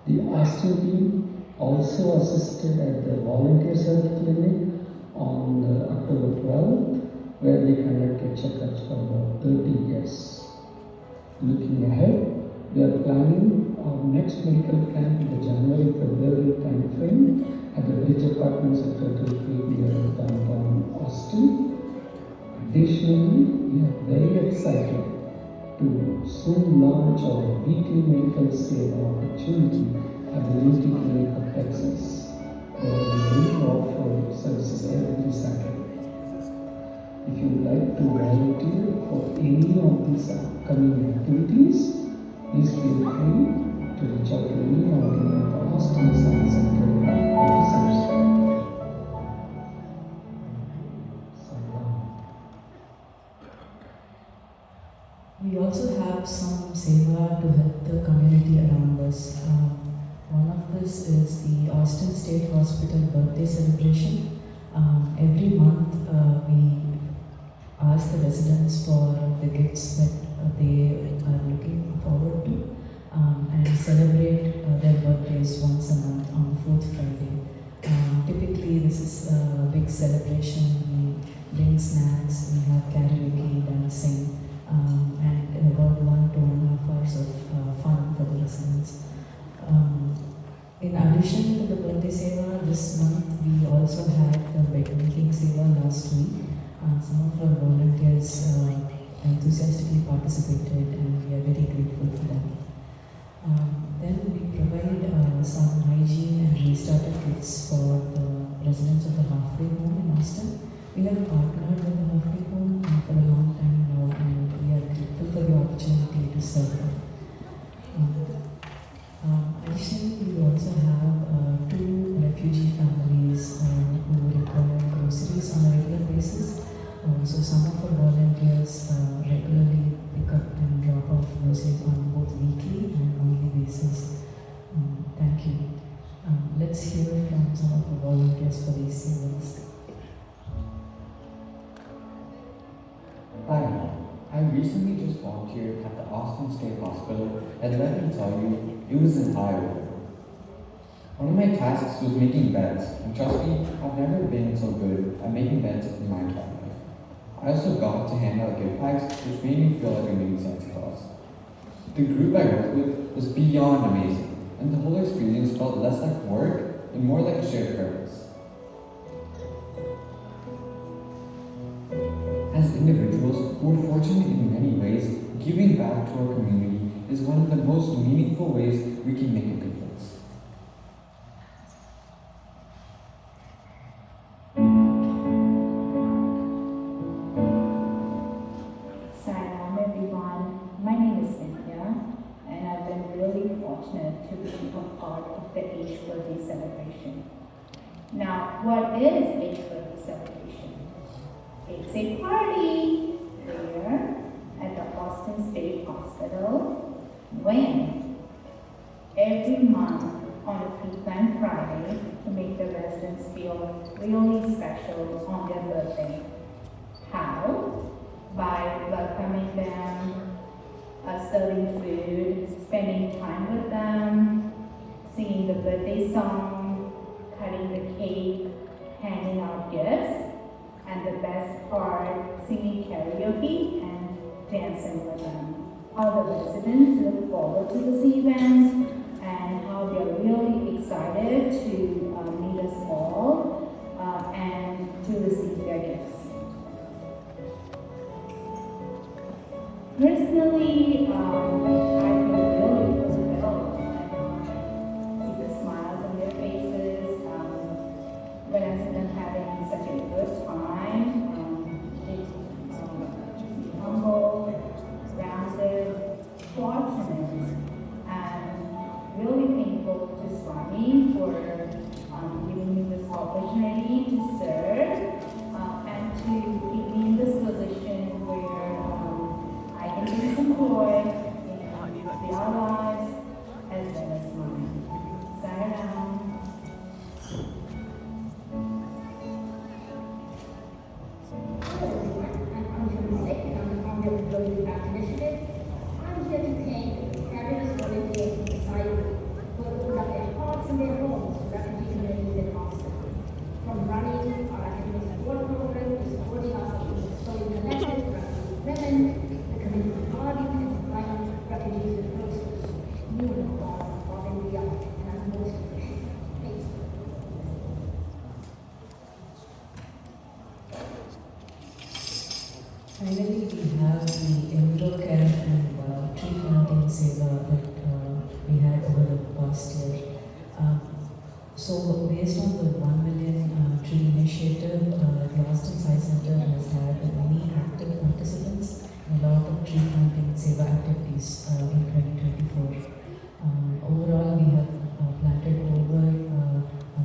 S15: The Austin team also assisted at the Volunteers Health Clinic on October 12th, where we conducted checkups for about 30 guests. Looking ahead, we are planning our next medical camp in the January-February timeframe at the Bridge Apartments at Turtle Creek near downtown Austin. Additionally, we are very excited to soon launch our weekly medical seva opportunity at the Unity Clinic of Texas, where we will offer services every Saturday. If you would like to volunteer for any of these upcoming activities, please feel free to reach out to me or any of the Austin Science Center officers.
S2: We also have some seva to help the community around us. One of
S16: this is the Austin State Hospital birthday celebration. Every month we ask the residents for the gifts that they are looking forward to and celebrate their birthdays once a month on the fourth Friday. Typically this is a big celebration. We bring snacks, we have karaoke, dancing, and about 1 to 1.5 hours of fun for the residents. In addition to the birthday seva, this month we also had the bed making seva last week. Some of our volunteers enthusiastically participated and we are very grateful for that. Then we provide some hygiene and restarter kits for the residents of the halfway home in Austin. We have partnered with the halfway home for a long time now and we are grateful for the opportunity to serve them. Additionally, we also have 2 refugee families who require groceries on a regular basis. So some of our volunteers regularly pick up and drop off groceries on both weekly and monthly basis. Thank you. Let's hear from some of the volunteers for these singles.
S17: Hi, I recently just volunteered at the Austin State Hospital, and let me tell you, it was an eye-opener. One of my tasks was making beds, and trust me, I've never been so good at making beds in my entire life. I also got to hand out gift bags, which made me feel like a mini Santa Claus. The group I worked with was beyond amazing, and the whole experience felt less like work and more like a shared purpose. As individuals who are fortunate in many ways, giving back to our community is one of the most meaningful ways we can make a difference.
S18: Salam everyone, my name is Cynthia and I've been really fortunate to be a part of the Age Birthday celebration. Now, what is Age Birthday celebration? It's a party here at the Austin State Hospital when every month on a pre-planned Friday to make the residents feel really special on their birthday. How? By welcoming them, serving food, spending time with them, singing the birthday song, cutting the cake, handing out gifts, and the best part, singing karaoke and dancing with them. How the residents look forward to this event and how they're really excited to meet us all and to receive their gifts. Personally, I feel really fulfilled when I see the smiles on their faces, when I see them having such a good time. It's humble, grounded, fortunate, and really thankful to Swami for giving me this opportunity to serve and to keep me in this position where I can bring some joy in their lives as well as mine. Sayonara.
S19: Initiative. I'm here to thank fabulous volunteers from the society who have opened up their hearts and their homes to refugee communities in Austin. From running our academic support program to supporting us in installing connected refugee women, the community party, and supplying refugees with groceries. You know God above and beyond, and I'm most appreciative. Thank you.
S16: Finally, we have the indoor care and tree planting seva that we had over the past year. So based on the 1 million tree initiative, the Austin Science Center has had many active participants in a lot of tree planting seva activities in 2024. Overall, we have planted over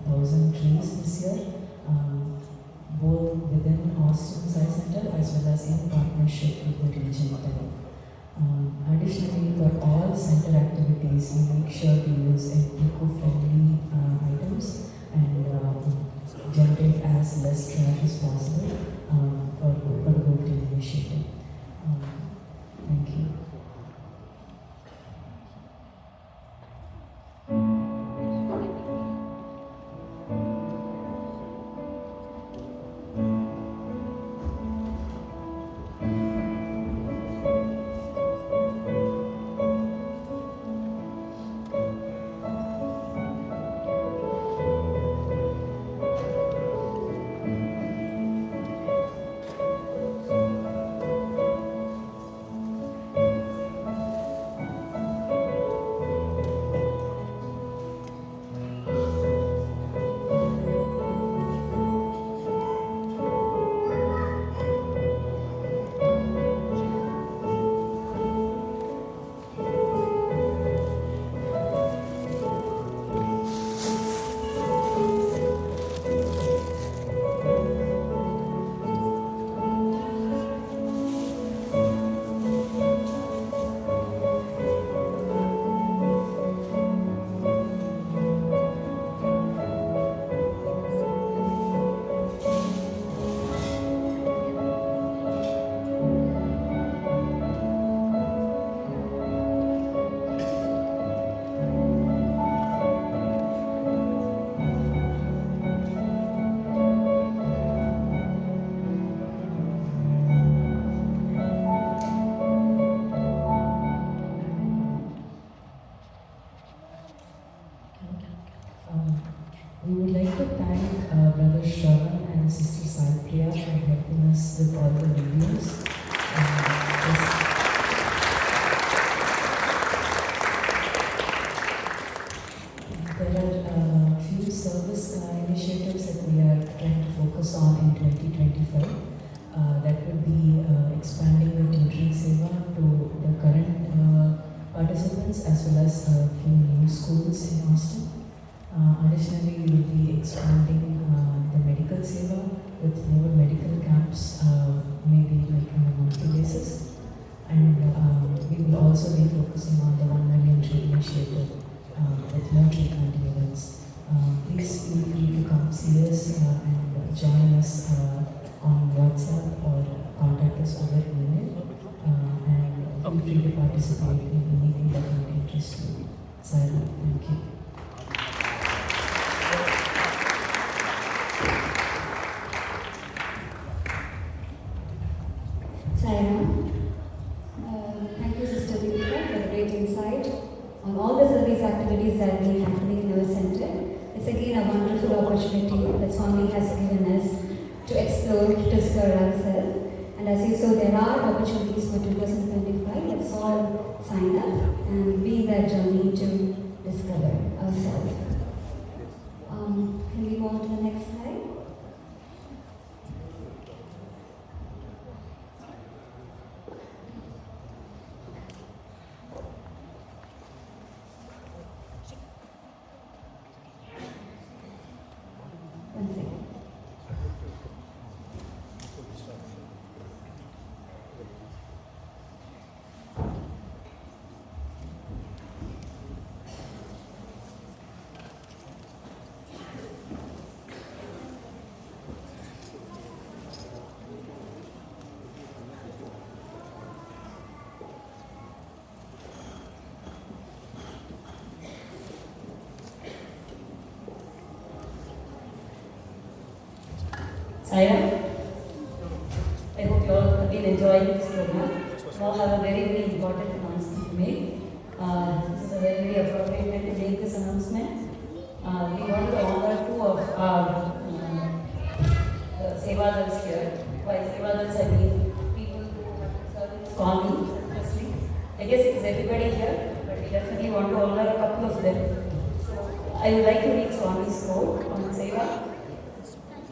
S16: 1,000 trees this year, both within Austin Science Center as well as in partnership with the region. Additionally, for all center activities, we make sure we use eco-friendly as less trash as possible for the Go Green initiative. Thank you. We would like to thank Brother Shravan and Sister Sai Priya for helping us with all the reviews. There are a few service initiatives that we are trying to focus on in 2025. That would be expanding the tutoring seva to the current participants as well as a few new schools in Austin. Additionally, we will be expanding the medical seva with more medical camps, maybe like on a monthly basis. And we will also be focusing on the 1 million tree initiative with more treatment events. Please feel free to come see us and join us on WhatsApp or contact us over email. And feel free to participate in anything that might interest you. Sarah, thank you.
S1: Thank you, Sister Deepika, for the great insight on all the service activities that have been happening in our center. It's again a wonderful opportunity that Swami has given us to explore, to discover ourselves. And as you saw, there are opportunities for 2025. Let's all sign up and be in that journey to discover ourselves. Can we move on to the next slide? One second.
S20: Saya, I hope you all have been enjoying this program. We all have a very, very important announcement to make. This is a very, very appropriate time to make this announcement. We wanted to honor two of our Sevadals here. By Sevadals, I mean people who serve Swami, firstly. I guess it is everybody here, but we definitely want to honor a couple of them. So I would like to read Swami's quote on Seva.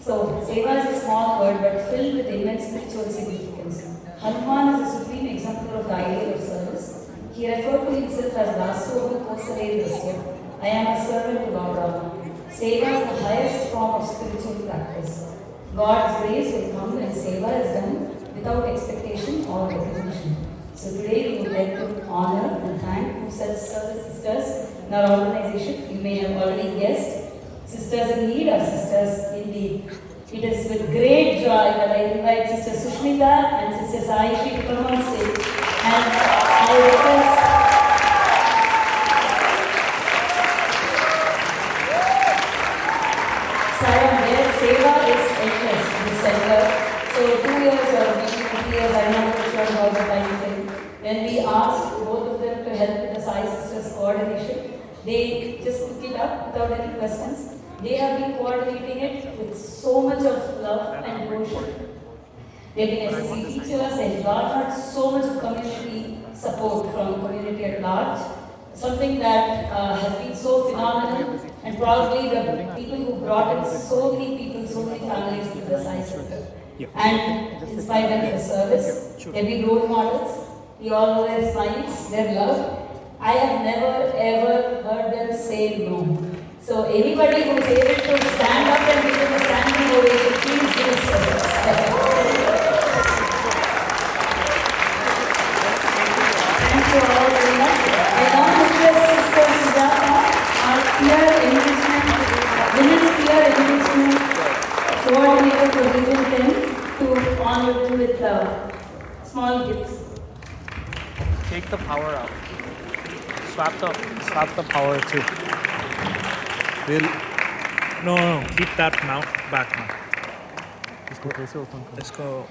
S20: So, Seva is a small word but filled with immense spiritual significance. Hanuman is a supreme exemplar of the ideal of service. He referred to himself as Dasoha Kosale Dasya. I am a servant to Lord Rama. Seva is the highest form of spiritual practice. God's grace will come when Seva is done without expectation or recognition. So today we would like to honor and thank two such service sisters in our organization. You may have already guessed. Sisters in need are sisters in the It is with great joy that I invite Sister Sushmita and Sister Saishi to come on stage. And I request Sarah, their seva is endless in the center. So 2 years or maybe 3 years, I'm not very sure about the time frame. When we asked both of them to help with the Sai Sisters coordination, they just took it up without any questions. They have been coordinating it with so much of love and devotion. They've been SSE teachers, they've got so much of community support from community at large. Something that has been so phenomenal, and probably the people who brought in so many people, so many families to the Sai Center. And inspired them for service. They've been role models. We all know their smiles, their love. I have never ever heard them say no. So anybody who is able to stand up and give them a standing ovation, please give us a Thank you all very much. I now request Sister Sujata, our peer engagement, women's peer engagement coordinator for Region 10, to honor them with small gifts.
S21: Take the power out. Swap the power too. No, keep that now back now. Let's go. Let's go.